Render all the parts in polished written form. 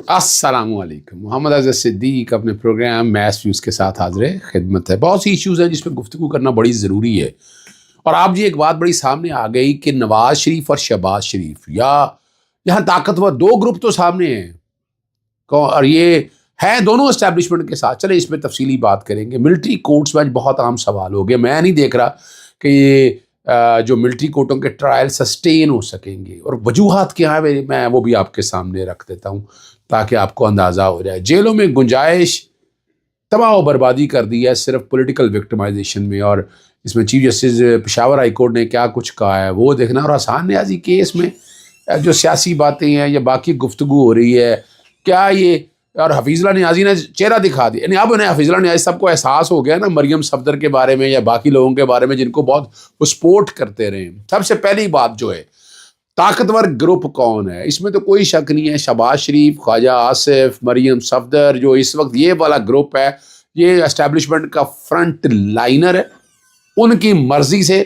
السلام علیکم. محمد اظہر صدیق اپنے پروگرام میس ویوز کے ساتھ حاضر خدمت ہے. بہت سی ایشوز ہیں جس پہ گفتگو کرنا بڑی ضروری ہے. اور آپ جی ایک بات بڑی سامنے آ گئی کہ نواز شریف اور شہباز شریف یا یہاں طاقتور دو گروپ تو سامنے ہیں اور یہ ہیں دونوں اسٹیبلشمنٹ کے ساتھ. چلے اس پہ تفصیلی بات کریں گے. ملٹری کورٹس میں بہت عام سوال ہو گیا. میں نہیں دیکھ رہا کہ یہ جو ملٹری کورٹوں کے ٹرائل سسٹین ہو سکیں گے اور وجوہات کیا ہیں میں وہ بھی آپ کے سامنے رکھ دیتا ہوں تاکہ آپ کو اندازہ ہو جائے. جیلوں میں گنجائش تباہ و بربادی کر دی ہے صرف پولیٹیکل وکٹمائزیشن میں. اور اس میں chief justice Peshawar high court نے کیا کچھ کہا ہے وہ دیکھنا. اور آسان نیازی کیس میں جو سیاسی باتیں ہیں یا باقی گفتگو ہو رہی ہے کیا یہ اور حفیظ اللہ نیازی نے چہرہ دکھا دیا. یعنی اب انہیں حفیظ اللہ نیازی سب کو احساس ہو گیا نا مریم صفدر کے بارے میں یا باقی لوگوں کے بارے میں جن کو بہت وہ سپورٹ کرتے رہے. سب سے پہلی بات جو ہے طاقتور گروپ کون ہے اس میں تو کوئی شک نہیں ہے. شہباز شریف، خواجہ آصف، مریم صفدر جو اس وقت یہ والا گروپ ہے یہ اسٹیبلشمنٹ کا فرنٹ لائنر ہے. ان کی مرضی سے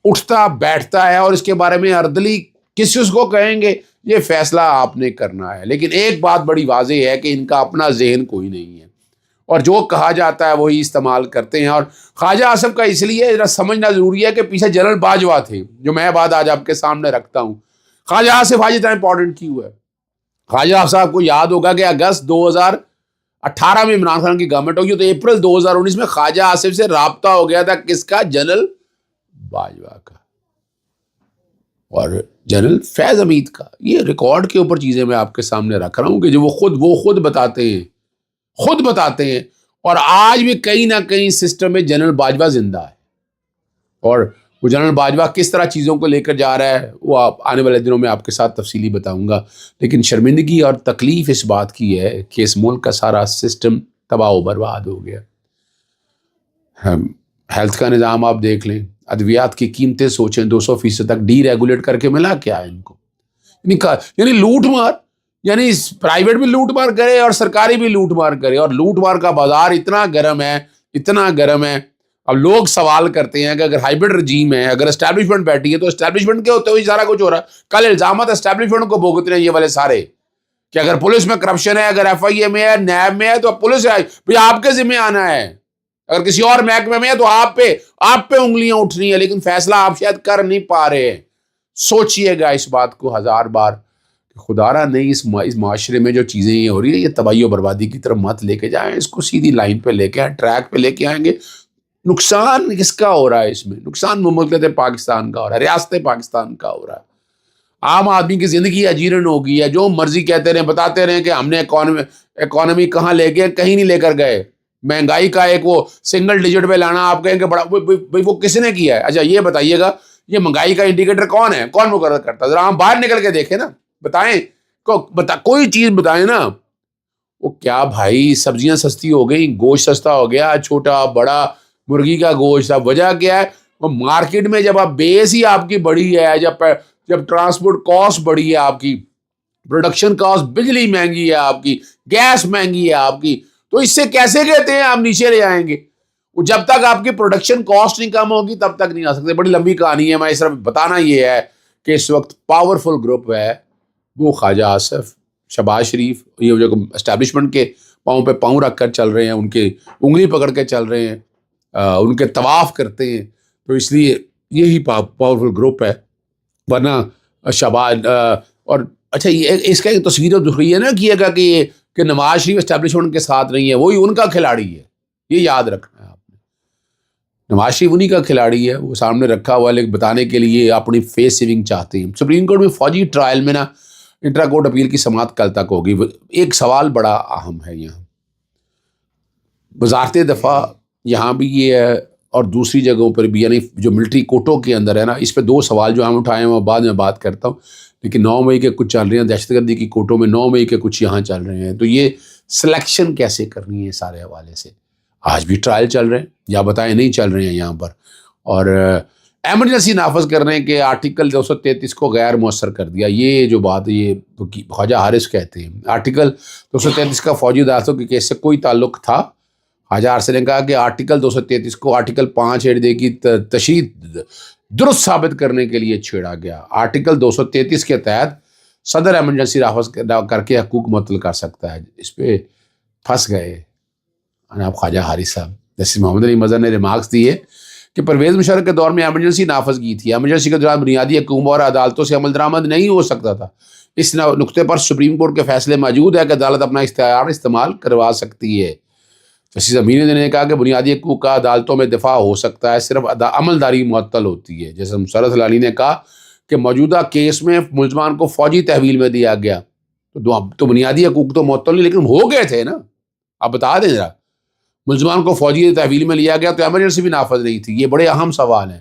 اٹھتا بیٹھتا ہے اور اس کے بارے میں اردلی کس کو کہیں گے یہ فیصلہ آپ نے کرنا ہے. لیکن ایک بات بڑی واضح ہے کہ ان کا اپنا ذہن کوئی نہیں ہے اور جو کہا جاتا ہے وہی استعمال کرتے ہیں. اور خواجہ آصف کا اس لیے ذرا سمجھنا ضروری ہے کہ پیچھے جنرل باجوہ تھے جو میں بات آج آپ کے سامنے رکھتا ہوں. خواجہ آصف آج اتنا امپورٹنٹ کیوں ہے؟ خواجہ آصف صاحب کو یاد ہوگا کہ اگست 2018 میں عمران خان کی گورنمنٹ ہوگی تو اپریل 2019 میں خواجہ آصف سے رابطہ ہو گیا تھا کس کا؟ جنرل باجوہ کا اور جنرل فیض حمید کا. یہ ریکارڈ کے اوپر چیزیں میں آپ کے سامنے رکھ رہا ہوں کہ جو وہ خود بتاتے ہیں اور آج بھی کہیں نہ کہیں سسٹم میں جنرل باجوہ زندہ ہے. اور وہ جنرل باجوہ کس طرح چیزوں کو لے کر جا رہا ہے وہ آنے والے دنوں میں آپ کے ساتھ تفصیلی بتاؤں گا. لیکن شرمندگی اور تکلیف اس بات کی ہے کہ اس ملک کا سارا سسٹم تباہ و برباد ہو گیا. ہیلتھ کا نظام آپ دیکھ لیں، ادویات کی قیمتیں سوچیں 200% تک ڈی ریگولیٹ کر کے ملا کیا ہے ان کو؟ یعنی لوٹ مار، یعنی پرائیویٹ بھی لوٹ مار کرے اور سرکاری بھی لوٹ مار کرے. اور لوٹ مار کا بازار اتنا گرم ہے. اب لوگ سوال کرتے ہیں کہ اگر ہائیبرڈ رجیم ہے، اگر اسٹیبلشمنٹ بیٹھی ہے تو اسٹیبلشمنٹ کے ہوتے ہوئے سارا کچھ ہو رہا ہے. کل الزامات اسٹیبلشمنٹ کو بھگتنے ہیں یہ والے سارے کہ اگر پولیس میں کرپشن ہے، اگر ایف آئی اے میں ہے، نیب میں ہے تو پولیس ہے بھئی آپ کے ذمہ آنا ہے. اگر کسی اور محکمے میں ہے تو آپ پہ انگلیاں اٹھنی ہے. لیکن فیصلہ آپ شاید کر نہیں پا رہے ہیں. سوچئے گا اس بات کو 1000 بار. خدا را نہیں اس معاشرے میں جو چیزیں یہ ہو رہی ہیں یہ تباہی و بربادی کی طرف مت لے کے جائیں. اس کو سیدھی لائن پہ لے کے آئیں، ٹریک پہ لے کے آئیں گے. نقصان کس کا ہو رہا ہے اس میں؟ نقصان مملکت پاکستان کا ہو رہا ہے، ریاست پاکستان کا ہو رہا ہے. عام آدمی کی زندگی اجیرن ہو گئی ہے. جو مرضی کہتے رہیں، بتاتے رہیں کہ ہم نے اکانومی کہاں لے گئے، کہیں نہیں لے کر گئے. مہنگائی کا ایک وہ سنگل ڈیجٹ پہ لانا آپ کہیں کہ بڑا وہ کس نے کیا ہے؟ اچھا یہ بتائیے گا یہ مہنگائی کا انڈیکیٹر کون ہے، کون مقرر کرتا ہے؟ ذرا ہم باہر نکل کے دیکھیں نا، بتائیں کوئی چیز بتائیں نا. وہ کیا بھائی سبزیاں سستی ہو گئی، گوشت سستا ہو گیا، چھوٹا بڑا مرغی کا گوشت. اب وجہ کیا ہے؟ وہ مارکیٹ میں جب آپ بیس ہی آپ کی بڑی ہے، جب ٹرانسپورٹ کاسٹ بڑی ہے، آپ کی پروڈکشن کاسٹ، بجلی مہنگی ہے آپ کی، گیس مہنگی ہے آپ کی، تو اس سے کیسے کہتے ہیں آپ نیچے لے آئیں گے؟ وہ جب تک آپ کی پروڈکشن کاسٹ نہیں کم ہوگی تب تک نہیں آ سکتے. بڑی لمبی کہانی ہے. میں اس طرح بتانا یہ ہے کہ اس وقت پاورفل گروپ ہے وہ خواجہ آصف، شہباز شریف، یہ جو اسٹیبلشمنٹ کے پاؤں پہ پاؤں رکھ کر چل رہے ہیں، ان کے انگلی پکڑ کے چل رہے ہیں، ان کے طواف کرتے ہیں. تو اس لیے یہی پاورفل گروپ ہے. ورنہ شہباز اور اچھا اس کا ایک تصویر دکھائی ہے نا کیے گا کہ نواز شریف اسٹیبلشمنٹ کے ساتھ نہیں ہے، وہی ان کا کھلاڑی ہے. یہ یاد رکھنا ہے آپ نے. نواز شریف انہی کا کھلاڑی ہے. وہ سامنے رکھا ہوا لیکن بتانے کے لیے اپنی فیس سیونگ چاہتے ہیں. سپریم کورٹ میں فوجی ٹرائل میں نا انٹرا کورٹ اپیل کی سماعت کل تک ہوگی. ایک سوال بڑا اہم ہے یہاں. وزارت دفاع یہاں بھی یہ ہے اور دوسری جگہوں پر بھی، یعنی جو ملٹری کورٹوں کے اندر ہے نا، اس پہ 2 سوال جو ہم اٹھائے ہیں وہ بعد میں بات کرتا ہوں. لیکن 9 مئی کے کچھ چل رہے ہیں دہشت گردی کی کورٹوں میں، 9 مئی کے کچھ یہاں چل رہے ہیں. تو یہ سلیکشن کیسے کرنی ہے سارے حوالے سے. آج بھی ٹرائل چل رہے ہیں یا بتائیں نہیں چل رہے ہیں یہاں پر. اور ایمرجنسی نافذ کرنے کے آرٹیکل 233 کو غیر مؤثر کر دیا. یہ جو بات یہ خواجہ حارث کہتے ہیں آرٹیکل 233 کا فوجی عدالتوں کے کیس سے کوئی تعلق تھا. خواجہ حارث نے کہا کہ آرٹیکل 233 کو آرٹیکل 5 کی تشریح درست ثابت کرنے کے لیے چھیڑا گیا. آرٹیکل 233 کے تحت صدر ایمرجنسی نافذ کر کے حقوق معطل کر سکتا ہے. اس پہ پھنس گئے جناب خواجہ حارث صاحب. جیسے محمد علی مظہر نے ریمارکس دیے کہ پرویز مشرف کے دور میں ایمرجنسی نافذ کی تھی. ایمرجنسی کے دوران بنیادی حقوق اور عدالتوں سے عمل درآمد نہیں ہو سکتا تھا. اس نقطے پر سپریم کورٹ کے فیصلے موجود ہے کہ عدالت اپنا اختیار استعمال کروا سکتی ہے. جسٹس امین الدین نے کہا کہ بنیادی حقوق کا عدالتوں میں دفاع ہو سکتا ہے، صرف عملداری معطل ہوتی ہے. جیسے مسرت العلی نے کہا کہ موجودہ کیس میں ملزمان کو فوجی تحویل میں دیا گیا تو بنیادی حقوق تو معطل نہیں، لیکن ہو گئے تھے نا. آپ بتا دیں ذرا، ملزمان کو فوجی تحویل میں لیا گیا تو ایمرجنسی بھی نافذ نہیں تھی. یہ بڑے اہم سوال ہیں.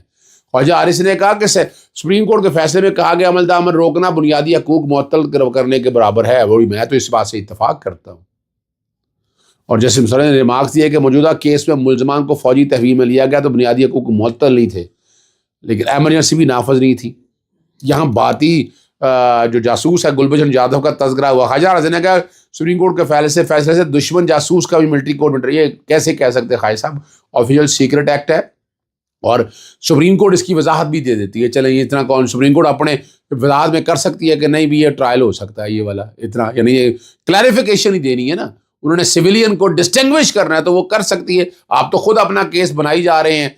خواجہ حارث نے کہا کہ سپریم کورٹ کے فیصلے میں کہا گیا عمل درآمد روکنا بنیادی حقوق معطل کرنے کے برابر ہے. وہی میں تو اس بات سے اتفاق کرتا ہوں. اور جیسے مسرت نے ریمارکس دیا کہ موجودہ کیس میں ملزمان کو فوجی تحویل میں لیا گیا تو بنیادی حقوق معطل نہیں تھے، لیکن ایمرجنسی بھی نافذ نہیں تھی. یہاں باتی جو جاسوس ہے گلبھشن یادو کا تذکرہ ہوا. خواجہ حارث نے کہا سپریم کورٹ کے فیصلے سے دشمن جاسوس کا بھی ملٹری کورٹ میں، یہ کیسے کہہ سکتے خواجہ صاحب؟ آفیشیل سیکرٹ ایکٹ ہے اور سپریم کورٹ اس کی وضاحت بھی دے دیتی ہے. چلیں اتنا کون سپریم کورٹ اپنے وضاحت میں کر سکتی ہے کہ نہیں بھی یہ ٹرائل ہو سکتا ہے، یہ والا اتنا یعنی یہ کلیریفیکیشن ہی دینی ہے نا. انہوں نے سویلین کو ڈسٹنگوش کرنا ہے تو وہ کر سکتی ہے. آپ تو خود اپنا کیس بنائی جا رہے ہیں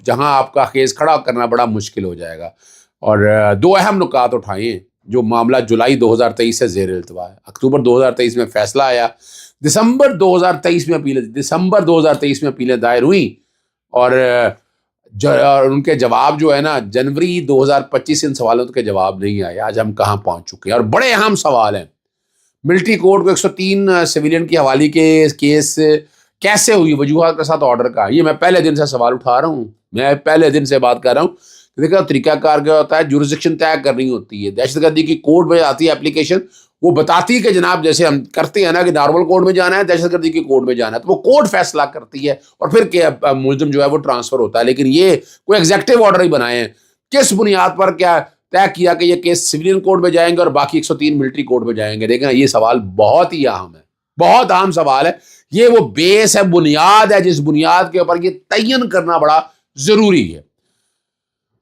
جہاں آپ کا کیس کھڑا کرنا بڑا مشکل ہو جائے گا. اور دو اہم نکات اٹھائے ہیں جو معاملہ جولائی 2023 سے زیر التوا ہے. اکتوبر 2023 میں فیصلہ آیا، دسمبر 2023 میں اپیلیں دائر ہوئیں اور ان کے جواب جو ہے نا جنوری 2025 ان سوالوں کے جواب نہیں آئے. آج ہم کہاں پہنچ چکے ہیں اور بڑے اہم سوال ہیں. ملٹری کورٹ کو 103 سویلین کی حوالی کے کیس کیسے ہوئی وجوہات کے ساتھ آرڈر کا. یہ میں پہلے دن سے سوال اٹھا رہا ہوں، میں پہلے دن سے بات کر رہا ہوں. دیکھا طریقہ کار کیا ہوتا ہے، جورسڈکشن طے کرنی ہوتی ہے. دہشت گردی کی کورٹ میں آتی ہے اپلیکیشن، وہ بتاتی ہے کہ جناب جیسے ہم کرتے ہیں نا کہ نارمل کورٹ میں جانا ہے، دہشت گردی کی کورٹ میں جانا ہے، تو وہ کورٹ فیصلہ کرتی ہے اور پھر کیا ملزم جو ہے وہ ٹرانسفر ہوتا ہے. لیکن یہ کوئی ایگزیکٹو آرڈر ہی بنائے ہیں. کس بنیاد پر کیا طے کیا کہ یہ کیس سویلین کورٹ میں جائیں گے اور باقی 103 ملٹری کورٹ میں جائیں گے؟ دیکھیں یہ سوال بہت ہی اہم ہے، بہت اہم سوال ہے. یہ وہ بیس ہے، بنیاد ہے جس بنیاد کے اوپر یہ تعین کرنا بڑا ضروری ہے.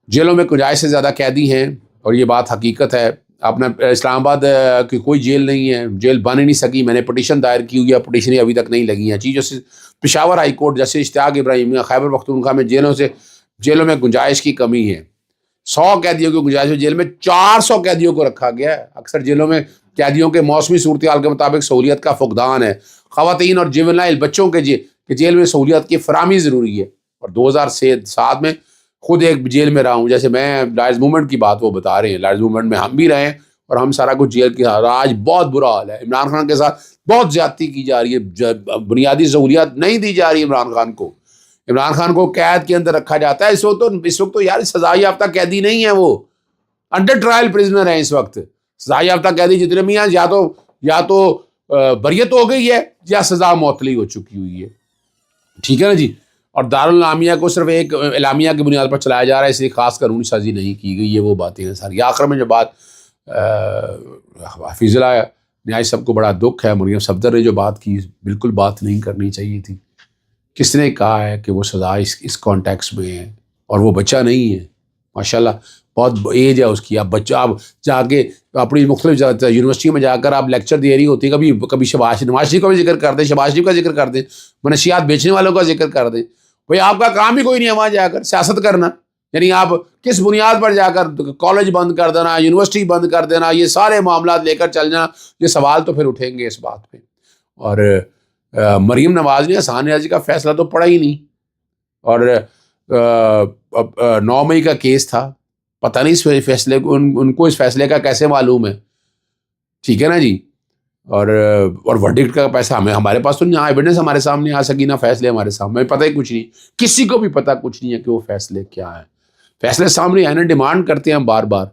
جیلوں میں گنجائش سے زیادہ قیدی ہیں اور یہ بات حقیقت ہے. اپنا اسلام آباد کی کوئی جیل نہیں ہے، جیل بن ہی نہیں سکی. میں نے پٹیشن دائر کی ہوئی ہے، پٹیشنیں ابھی تک نہیں لگی ہیں. Chief justice Peshawar high court جیسے اشتیاق ابراہیم خیبر پختونخوا میں جیلوں میں گنجائش کی کمی ہے. 100 قیدیوں کی گنجائش ہے، جیل میں 400 قیدیوں کو رکھا گیا ہے. اکثر جیلوں میں قیدیوں کے موسمی صورتحال کے مطابق سہولیت کا فقدان ہے. خواتین اور جیونائل بچوں کے جیل میں سہولیت کی فراہمی ضروری ہے. اور 2007 میں خود ایک جیل میں رہا ہوں، جیسے میں لائرز موومنٹ کی بات وہ بتا رہے ہیں، لائرز موومنٹ میں ہم بھی رہے ہیں اور ہم سارا کچھ جیل کی آج بہت برا حال ہے. عمران خان کے ساتھ بہت زیادتی کی جا رہی ہے، بنیادی سہولیات نہیں دی جا رہی. عمران خان کو قید کے اندر رکھا جاتا ہے. اس وقت تو یار سزا یافتہ قیدی نہیں ہے، وہ انڈر ٹرائل پرزنر ہیں. اس وقت سزا یافتہ قیدی جتنے بھی ہیں یا تو بریت ہو گئی ہے یا سزا معطلی ہو چکی ہوئی ہے. ٹھیک ہے نا جی. اور دارالعلامیہ کو صرف ایک اعلامیہ کی بنیاد پر چلایا جا رہا ہے، اس لیے خاص قانونی سازی نہیں کی گئی. یہ وہ باتیں ہیں ساری. آخر میں جو بات حفیظ اللہ نیاز صاحب کو بڑا دکھ ہے، مریم صفدر نے جو بات کی بالکل بات نہیں کرنی چاہیے تھی. کس نے کہا ہے کہ وہ سزا اس کانٹیکس میں ہے اور وہ بچہ نہیں ہے؟ ماشاءاللہ بہت ایج ہے اس کی. اب بچہ آپ جا کے اپنی مختلف یونیورسٹی میں جا کر آپ لیکچر دے رہی ہوتی ہے، کبھی شہباز شریف کا بھی ذکر کر دیں، شہباز شریف کا ذکر کر دیں، منشیات بیچنے والوں کا ذکر کر دیں. بھئی آپ کا کام ہی کوئی نہیں ہے وہاں جا کر سیاست کرنا. یعنی آپ کس بنیاد پر جا کر کالج بند کر دینا، یونیورسٹی بند کر دینا، یہ سارے معاملات لے کر چل جانا؟ یہ سوال تو پھر اٹھیں گے اس بات پہ. اور مریم نواز نے احسان نیازی کا فیصلہ تو پڑھا ہی نہیں. اور 9 مئی کا کیس تھا، پتہ نہیں اس فیصلے کو ان کو اس فیصلے کا کیسے معلوم ہے. ٹھیک ہے نا جی. اور ورڈکٹ کا پیسہ ہمارے پاس تو یہاں ایویڈنس ہمارے سامنے آ سکی نہ فیصلے ہمارے سامنے. پتہ ہی کچھ نہیں، کسی کو بھی پتہ کچھ نہیں ہے کہ وہ فیصلے کیا ہیں. فیصلے سامنے آئے نا، ڈیمانڈ کرتے ہیں بار بار.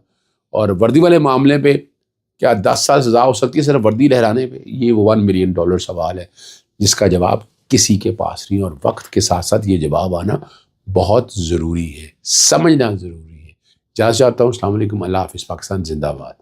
اور وردی والے معاملے پہ کیا 10 سال سزا ہو سکتی ہے صرف وردی لہرانے پہ؟ یہ وہ $1 ملین سوال ہے جس کا جواب کسی کے پاس نہیں. اور وقت کے ساتھ ساتھ یہ جواب آنا بہت ضروری ہے، سمجھنا ضروری ہے. جہاں چاہتا ہوں. السلام علیکم، اللہ حافظ. پاکستان زندہ باد.